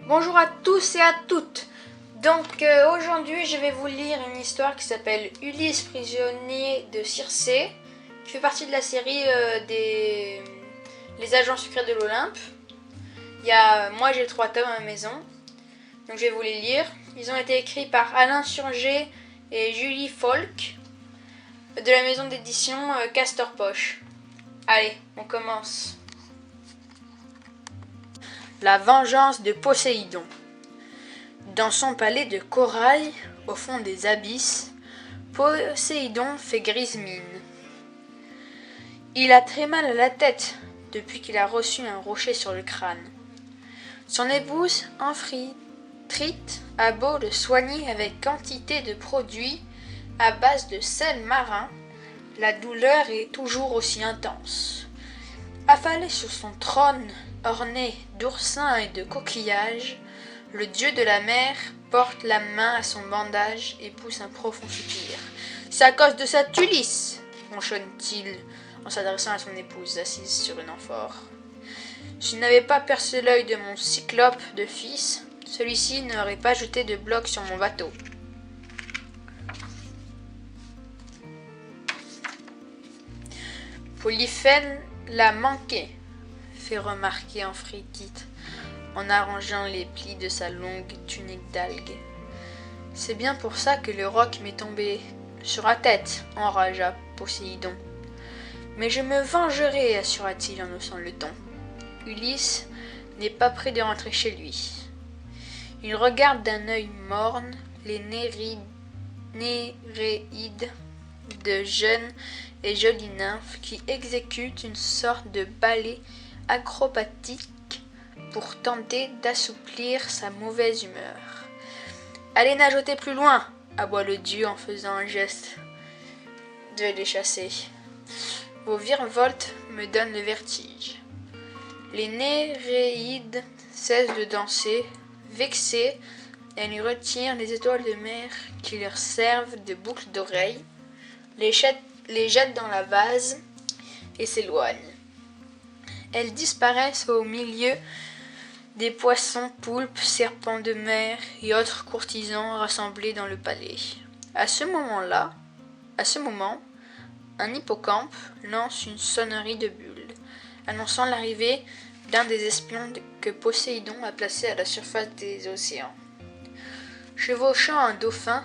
Bonjour à tous et à toutes. Donc aujourd'hui je vais vous lire une histoire qui s'appelle Ulysse prisonnier de Circé, qui fait partie de la série des Les agents secrets de l'Olympe. Moi j'ai 3 tomes à la maison, donc je vais vous les lire. Ils ont été écrits par Alain Surgé et Julie Folk de la maison d'édition Castor Poche. Allez, on commence. La vengeance de Poséidon. Dans son palais de corail, au fond des abysses, Poséidon fait grise mine. Il a très mal à la tête depuis qu'il a reçu un rocher sur le crâne. Son épouse, Amphitrite, a beau le soigner avec quantité de produits à base de sel marin, la douleur est toujours aussi intense. Affalé sur son trône, orné d'oursins et de coquillages, le dieu de la mer porte la main à son bandage et pousse un profond soupir. « C'est à cause de cette Ulysse !» ronchonne-t-il en s'adressant à son épouse assise sur une amphore. « Si je n'avais pas percé l'œil de mon cyclope de fils, celui-ci n'aurait pas jeté de bloc sur mon bateau. » Polyphème l'a manqué, fait remarquer Amphitrite en arrangeant les plis de sa longue tunique d'algues. C'est bien pour ça que le roc m'est tombé sur la tête, enragea Poséidon. Mais je me vengerai, assura-t-il en haussant le ton. Ulysse n'est pas près de rentrer chez lui. Il regarde d'un œil morne les néréides de jeunes et jolies nymphes qui exécutent une sorte de ballet acrobatique pour tenter d'assouplir sa mauvaise humeur. « Allez nageoter plus loin !» aboie le dieu en faisant un geste de les chasser. « Vos virevoltes me donnent le vertige. » Les Néréides cessent de danser. Vexées, elles retirent les étoiles de mer qui leur servent de boucles d'oreilles, les jettent dans la vase et s'éloignent. Elles disparaissent au milieu des poissons, poulpes, serpents de mer et autres courtisans rassemblés dans le palais. À ce moment, un hippocampe lance une sonnerie de bulle, annonçant l'arrivée d'un des espions que Poséidon a placé à la surface des océans. Chevauchant un dauphin,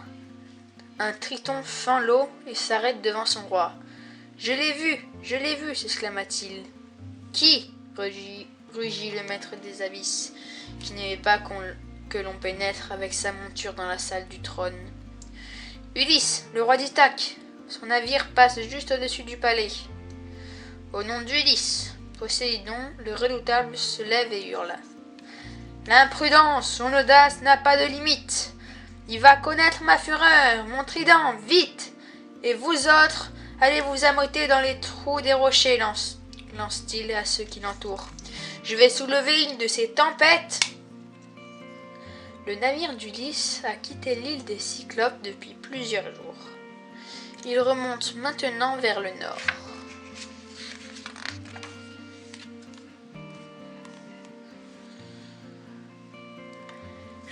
un triton fend l'eau et s'arrête devant son roi. « Je l'ai vu !» s'exclama-t-il. « Qui ?» rugit le maître des abysses, qui n'aimait pas que l'on pénètre avec sa monture dans la salle du trône. « Ulysse, le roi d'Ithaque. Son navire passe juste au-dessus du palais. » Au nom d'Ulysse, Poséidon, le redoutable, se lève et hurle. « L'imprudence, son audace n'a pas de limite. Il va connaître ma fureur, mon trident, vite. Et vous autres, allez vous ameuter dans les trous des rochers, lance-t-il à ceux qui l'entourent. Je vais soulever une de ces tempêtes. » Le navire d'Ulysse a quitté l'île des Cyclopes depuis plusieurs jours. Il remonte maintenant vers le nord.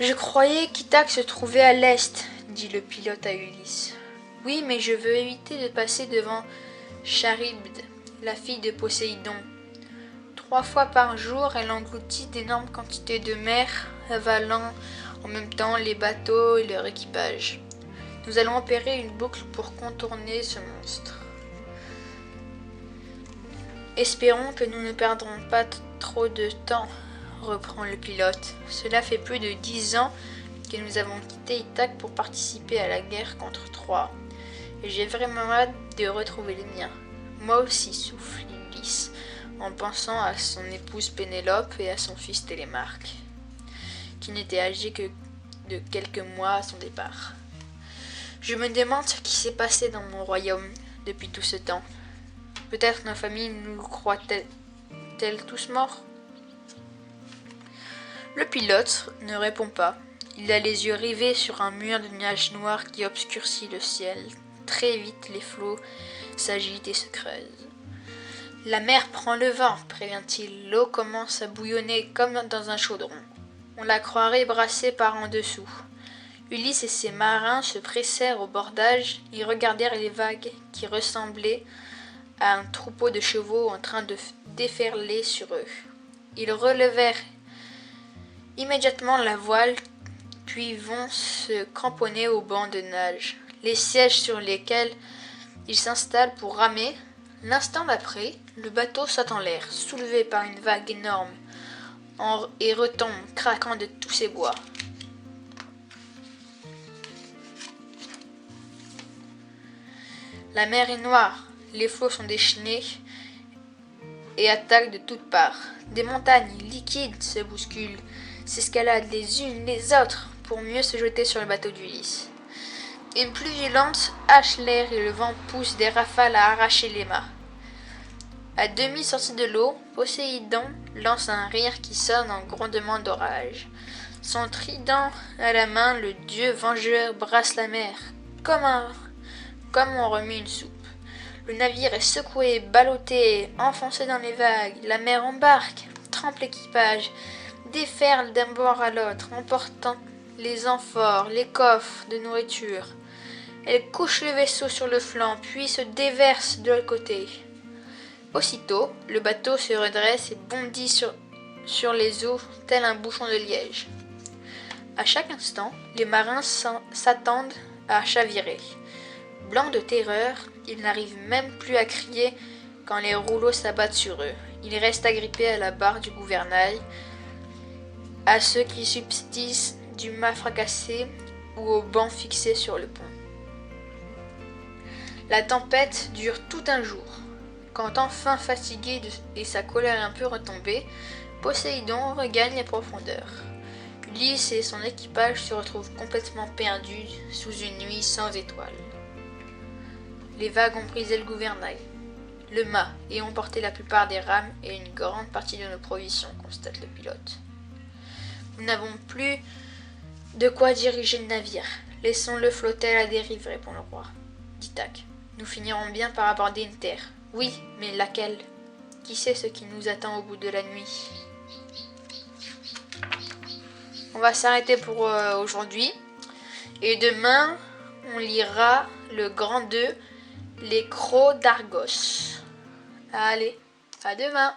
« Je croyais qu'Ithaque se trouvait à l'est, dit le pilote à Ulysse. Oui, mais je veux éviter de passer devant Charybde, la fille de Poséidon. 3 fois par jour, elle engloutit d'énormes quantités de mer, avalant en même temps les bateaux et leur équipage. Nous allons opérer une boucle pour contourner ce monstre. Espérons que nous ne perdrons pas trop de temps, reprend le pilote. Cela fait plus de 10 ans que nous avons quitté Ithaque pour participer à la guerre contre Troie. Et j'ai vraiment hâte de retrouver les miens. Moi aussi, souffle Ulysse, en pensant à son épouse Pénélope et à son fils Télémaque, qui n'était âgé que de quelques mois à son départ. Je me demande ce qui s'est passé dans mon royaume depuis tout ce temps. Peut-être nos familles nous croient-elles tous morts ? Le pilote ne répond pas. Il a les yeux rivés sur un mur de nuages noirs qui obscurcit le ciel. Très vite, les flots s'agitent et se creusent. La mer prend le vent, prévient-il. L'eau commence à bouillonner comme dans un chaudron. On la croirait brassée par en dessous. Ulysse et ses marins se pressèrent au bordage et regardèrent les vagues qui ressemblaient à un troupeau de chevaux en train de déferler sur eux. Ils relevèrent immédiatement la voile, puis vont se cramponner aux bancs de nage, les sièges sur lesquels ils s'installent pour ramer. L'instant d'après, le bateau saute en l'air, soulevé par une vague énorme, et retombe, craquant de tous ses bois. La mer est noire, les flots sont déchaînés et attaquent de toutes parts. Des montagnes liquides se bousculent, s'escaladent les unes les autres pour mieux se jeter sur le bateau d'Ulysse. Une pluie violente hache l'air et le vent pousse des rafales à arracher les mâts. À demi sorti de l'eau, Poséidon lance un rire qui sonne en grondement d'orage. Son trident à la main, le dieu vengeur brasse la mer, comme on remue une soupe. Le navire est secoué, ballotté, enfoncé dans les vagues. La mer embarque, trempe l'équipage, déferle d'un bord à l'autre, emportant les amphores, les coffres de nourriture. Elle couche le vaisseau sur le flanc, puis se déverse de l'autre côté. Aussitôt, le bateau se redresse et bondit sur les eaux tel un bouchon de liège. À chaque instant, les marins s'attendent à chavirer. Blancs de terreur, ils n'arrivent même plus à crier quand les rouleaux s'abattent sur eux. Ils restent agrippés à la barre du gouvernail, à ceux qui subsistent du mât fracassé ou au banc fixé sur le pont. La tempête dure tout un jour. Quand enfin fatigué et sa colère un peu retombée, Poséidon regagne les profondeurs. Ulysse et son équipage se retrouvent complètement perdus sous une nuit sans étoiles. Les vagues ont brisé le gouvernail, le mât et emporté la plupart des rames et une grande partie de nos provisions, constate le pilote. Nous n'avons plus de quoi diriger le navire. Laissons-le flotter à la dérive, répond le roi. D'Ithaque. Nous finirons bien par aborder une terre. Oui, mais laquelle? Qui sait ce qui nous attend au bout de la nuit? On va s'arrêter pour aujourd'hui. Et demain, on lira le grand 2, les crocs d'Argos. Allez, à demain!